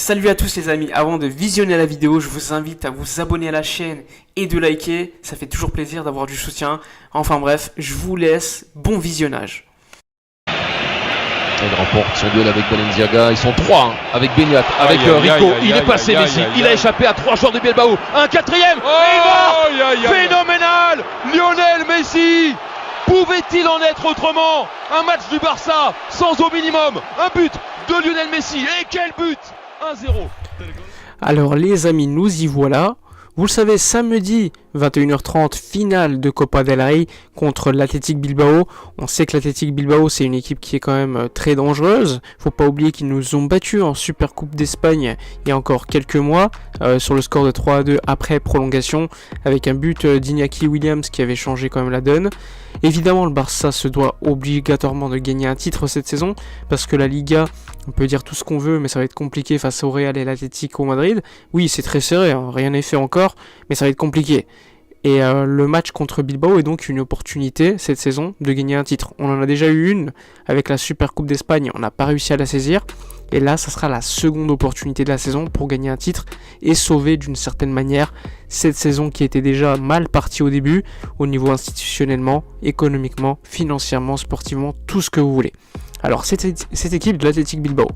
Salut à tous les amis, avant de visionner la vidéo, je vous invite à vous abonner à la chaîne et de liker, ça fait toujours plaisir d'avoir du soutien. Enfin bref, je vous laisse, bon visionnage. Il remporte son duel avec Balenciaga, ils sont trois avec Beñat, avec Rico, il est passé Messi, il a échappé à trois joueurs de Bilbao, un quatrième, et il marque, phénoménal, Lionel Messi. Pouvait-il en être autrement? Un match du Barça sans au minimum un but de Lionel Messi, et quel but! 1-0. Alors les amis, nous y voilà. Vous le savez, samedi 21h30, finale de Copa del Rey contre l'Athletic Bilbao. On sait que l'Athletic Bilbao, c'est une équipe qui est quand même très dangereuse. Faut pas oublier qu'ils nous ont battus en Supercoupe d'Espagne il y a encore quelques mois, sur le score de 3-2 après prolongation, avec un but d'Iñaki Williams qui avait changé quand même la donne. Évidemment, le Barça se doit obligatoirement de gagner un titre cette saison, parce que la Liga, on peut dire tout ce qu'on veut, mais ça va être compliqué face au Real et l'Atlético Madrid. Oui, c'est très serré, hein, rien n'est fait encore, mais ça va être compliqué. Et le match contre Bilbao est donc une opportunité cette saison de gagner un titre. On en a déjà eu une avec la Supercoupe d'Espagne, on n'a pas réussi à la saisir. Et là, ça sera la seconde opportunité de la saison pour gagner un titre et sauver d'une certaine manière cette saison qui était déjà mal partie au début, au niveau institutionnellement, économiquement, financièrement, sportivement, tout ce que vous voulez. Alors cette équipe de l'Athletic Bilbao,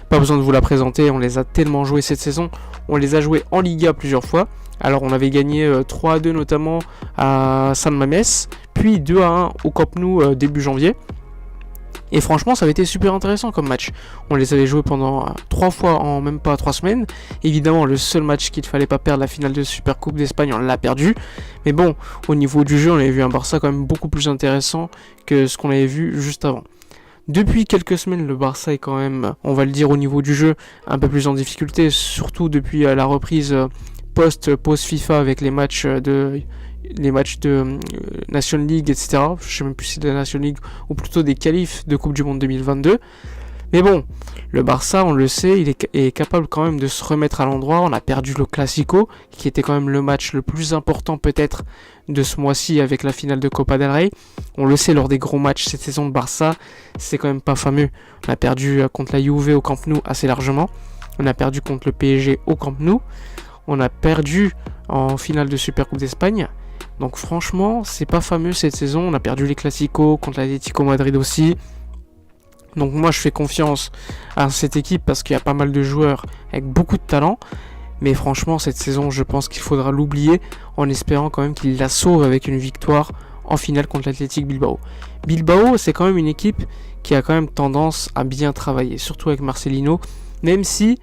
pas besoin de vous la présenter, on les a tellement joués cette saison, on les a joués en Liga plusieurs fois. Alors on avait gagné 3-2 notamment à San Mamés, puis 2-1 au Camp Nou début janvier. Et franchement, ça avait été super intéressant comme match. On les avait joués pendant 3 fois en même pas 3 semaines. Évidemment, le seul match qu'il ne fallait pas perdre, la finale de Supercoupe d'Espagne, on l'a perdu. Mais bon, au niveau du jeu, on avait vu un Barça quand même beaucoup plus intéressant que ce qu'on avait vu juste avant. Depuis quelques semaines, le Barça est quand même, on va le dire au niveau du jeu, un peu plus en difficulté. Surtout depuis la reprise post FIFA avec les matchs de Nation League, etc. Je sais même plus si c'est de la Nation League ou plutôt des qualifs de Coupe du Monde 2022. Mais bon, le Barça, on le sait, il est capable quand même de se remettre à l'endroit. On a perdu le Classico, qui était quand même le match le plus important peut-être de ce mois-ci avec la finale de Copa del Rey. On le sait, lors des gros matchs cette saison de Barça, c'est quand même pas fameux. On a perdu contre la Juve au Camp Nou assez largement. On a perdu contre le PSG au Camp Nou. On a perdu en finale de Supercoupe d'Espagne. Donc franchement, c'est pas fameux cette saison. On a perdu les Classicos contre l'Atlético Madrid aussi. Donc moi, je fais confiance à cette équipe parce qu'il y a pas mal de joueurs avec beaucoup de talent. Mais franchement, cette saison, je pense qu'il faudra l'oublier en espérant quand même qu'il la sauve avec une victoire en finale contre l'Athletic Bilbao. Bilbao, c'est quand même une équipe qui a quand même tendance à bien travailler, surtout avec Marcelino, même si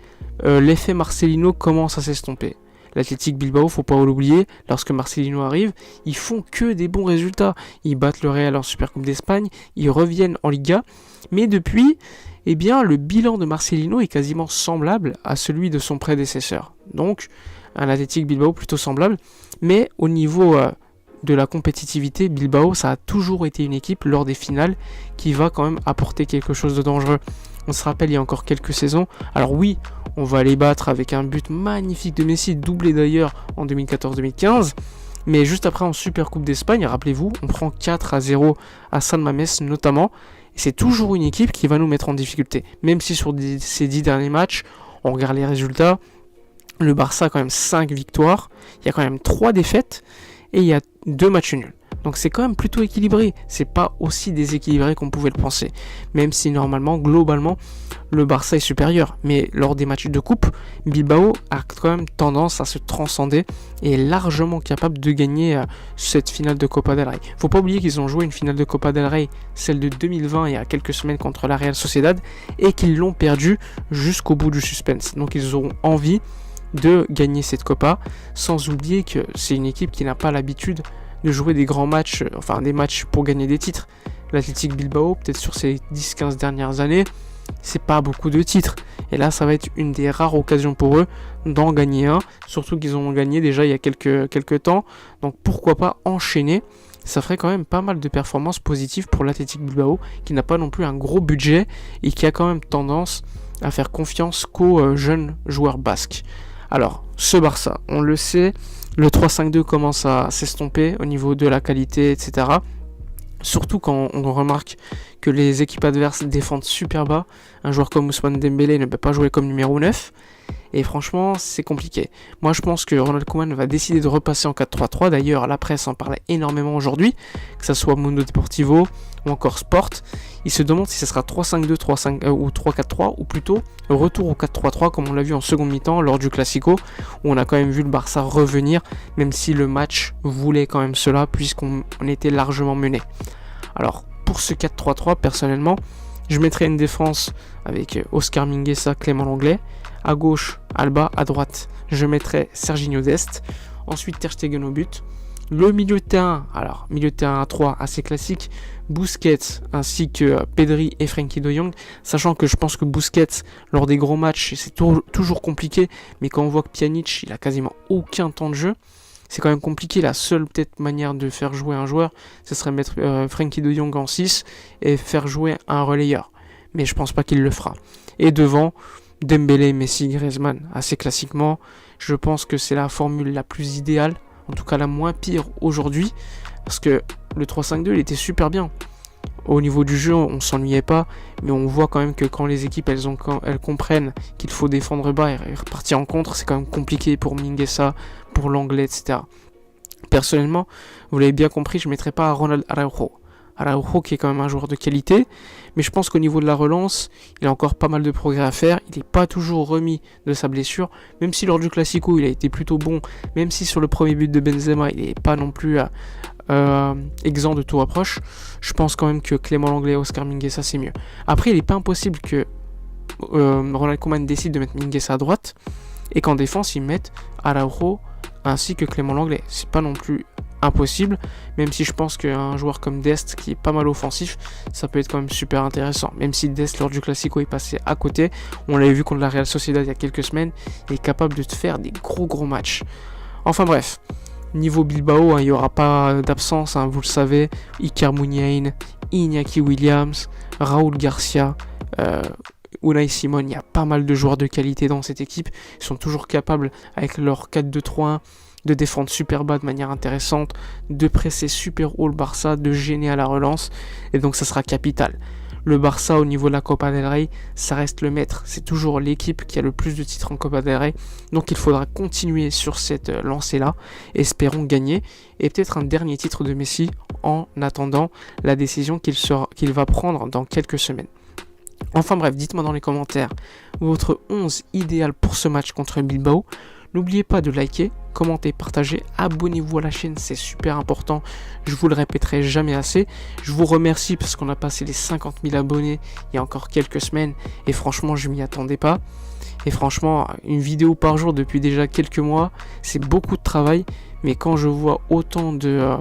l'effet Marcelino commence à s'estomper. L'Athletic Bilbao, faut pas l'oublier, lorsque Marcelino arrive, ils font que des bons résultats. Ils battent le Real en Supercoupe d'Espagne, ils reviennent en Liga, mais depuis, eh bien, le bilan de Marcelino est quasiment semblable à celui de son prédécesseur. Donc, un Athletic Bilbao plutôt semblable, mais au niveau de la compétitivité, Bilbao, ça a toujours été une équipe lors des finales qui va quand même apporter quelque chose de dangereux. On se rappelle il y a encore quelques saisons, alors oui, on va les battre avec un but magnifique de Messi, doublé d'ailleurs en 2014-2015, mais juste après en Supercoupe d'Espagne, rappelez-vous, on prend 4-0 à San Mamés notamment, et c'est toujours une équipe qui va nous mettre en difficulté, même si sur ces 10 derniers matchs, on regarde les résultats, le Barça a quand même 5 victoires, il y a quand même 3 défaites, et il y a 2 matchs nuls. Donc c'est quand même plutôt équilibré, c'est pas aussi déséquilibré qu'on pouvait le penser, même si normalement, globalement, le Barça est supérieur. Mais lors des matchs de coupe, Bilbao a quand même tendance à se transcender et est largement capable de gagner cette finale de Copa del Rey. Faut pas oublier qu'ils ont joué une finale de Copa del Rey, celle de 2020 il y a quelques semaines contre la Real Sociedad, et qu'ils l'ont perdue jusqu'au bout du suspense. Donc ils auront envie de gagner cette Copa, sans oublier que c'est une équipe qui n'a pas l'habitude de jouer des grands matchs, enfin des matchs pour gagner des titres. L'Athletic Bilbao, peut-être sur ces 10-15 dernières années, c'est pas beaucoup de titres. Et là, ça va être une des rares occasions pour eux d'en gagner un, surtout qu'ils ont gagné déjà il y a quelques temps. Donc pourquoi pas enchaîner? Ça ferait quand même pas mal de performances positives pour l'Athletic Bilbao, qui n'a pas non plus un gros budget et qui a quand même tendance à faire confiance qu'aux jeunes joueurs basques. Alors, ce Barça, on le sait, le 3-5-2 commence à s'estomper au niveau de la qualité, etc. Surtout quand on remarque que les équipes adverses défendent super bas. Un joueur comme Ousmane Dembélé ne peut pas jouer comme numéro 9. Et franchement, c'est compliqué. Moi, je pense que Ronald Koeman va décider de repasser en 4-3-3. D'ailleurs, la presse en parlait énormément aujourd'hui, que ce soit Mundo Deportivo ou encore Sport. Il se demande si ce sera 3-5-2, 3-5 ou 3-4-3, ou plutôt retour au 4-3-3 comme on l'a vu en seconde mi-temps lors du Classico, où on a quand même vu le Barça revenir, même si le match voulait quand même cela, puisqu'on était largement mené. Alors, pour ce 4-3-3, personnellement, je mettrais une défense avec Oscar Mingueza, Clément Lenglet. À gauche, Alba. À droite, je mettrais Serginho Dest. Ensuite, Ter Stegen au but. Le milieu de terrain, alors milieu de terrain à 3 assez classique, Busquets ainsi que Pedri et Frenkie de Jong, sachant que je pense que Busquets, lors des gros matchs, c'est toujours compliqué, mais quand on voit que Pjanic, il a quasiment aucun temps de jeu, c'est quand même compliqué. La seule peut-être manière de faire jouer un joueur, ce serait mettre Frenkie de Jong en 6 et faire jouer un relayeur, mais je pense pas qu'il le fera. Et devant, Dembélé, Messi, Griezmann, assez classiquement, je pense que c'est la formule la plus idéale, en tout cas la moins pire aujourd'hui, parce que le 3-5-2 il était super bien. Au niveau du jeu, on s'ennuyait pas, mais on voit quand même que quand les équipes elles comprennent qu'il faut défendre bas et repartir en contre, c'est quand même compliqué pour Mingueza, pour Lenglet, etc. Personnellement, vous l'avez bien compris, je ne mettrais pas Ronald Araujo. Araujo qui est quand même un joueur de qualité, mais je pense qu'au niveau de la relance, il a encore pas mal de progrès à faire. Il n'est pas toujours remis de sa blessure, même si lors du Classico il a été plutôt bon, même si sur le premier but de Benzema il n'est pas non plus exempt de tout approche. Je pense quand même que Clément Lenglet et Oscar Mingueza c'est mieux. Après, il n'est pas impossible que Ronald Koeman décide de mettre Mingueza à droite et qu'en défense ils mettent Araujo ainsi que Clément Lenglet. C'est pas non plus impossible, même si je pense qu'un joueur comme Dest qui est pas mal offensif, ça peut être quand même super intéressant. Même si Dest lors du Classico est passé à côté, on l'avait vu contre la Real Sociedad il y a quelques semaines, il est capable de te faire des gros matchs. Enfin bref, niveau Bilbao, il n'y aura pas d'absence, vous le savez. Iker Muniain, Iñaki Williams, Raúl Garcia, Unai Simon, il y a pas mal de joueurs de qualité dans cette équipe. Ils sont toujours capables, avec leur 4-2-3-1, de défendre super bas de manière intéressante, de presser super haut le Barça, de gêner à la relance, et donc ça sera capital. Le Barça au niveau de la Copa del Rey, ça reste le maître, c'est toujours l'équipe qui a le plus de titres en Copa del Rey, donc il faudra continuer sur cette lancée-là, espérons gagner, et peut-être un dernier titre de Messi en attendant la décision qu'il va prendre dans quelques semaines. Enfin bref, dites-moi dans les commentaires votre 11 idéal pour ce match contre Bilbao. N'oubliez pas de liker, commenter, partager, abonnez-vous à la chaîne, c'est super important, je vous le répéterai jamais assez. Je vous remercie parce qu'on a passé les 50 000 abonnés il y a encore quelques semaines et franchement je m'y attendais pas. Et franchement, une vidéo par jour depuis déjà quelques mois, c'est beaucoup de travail, mais quand je vois autant de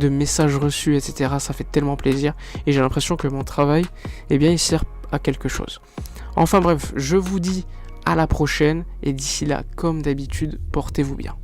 messages reçus, etc., ça fait tellement plaisir et j'ai l'impression que mon travail, il sert à quelque chose. Enfin bref, je vous dis à la prochaine et d'ici là, comme d'habitude, portez-vous bien.